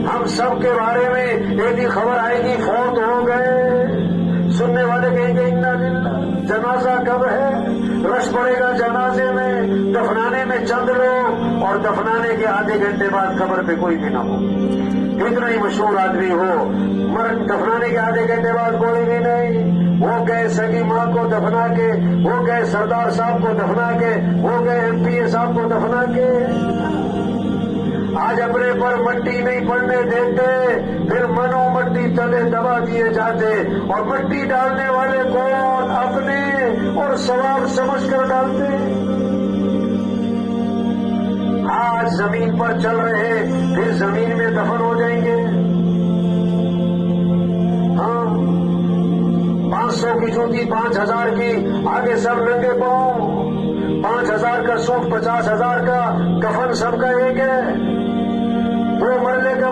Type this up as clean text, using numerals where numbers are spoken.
ہم سب کے بارے میں ایک ہی خبر آئے گی، فوت ہو گئے، سننے والے کہیں گے انا للہ، جنازہ کب ہے، رش پڑے گا جنازے میں، دفنانے میں چند لوگ، اور دفنانے کے آدھے گھنٹے بعد قبر پہ کوئی بھی نہ ہو، کتنا ہی مشہور آدمی ہو، دفنانے کے آدھے گھنٹے بعد کوئی بھی نہیں، وہ گئے سگی ماں کو دفنا کے، وہ گئے سردار صاحب کو دفنا کے، وہ گئے ایم پی اے صاحب کو دفنا کے، آج اپنے پر مٹی نہیں پڑنے دیتے، پھر منو مٹی تلے دبا دیے جاتے، اور مٹی ڈالنے والے کون؟ اپنے، اور ثواب سمجھ کر ڈالتے۔ آج زمین پر چل رہے، پھر زمین میں دفن ہو جائیں گے۔ ہاں، 500 کی جوتی 5000 کی، آگے سب ننگے پاؤں، 5000 کا سوٹ 50,000 کا، کفن سب کا ایک ہے، وہ مرنے کا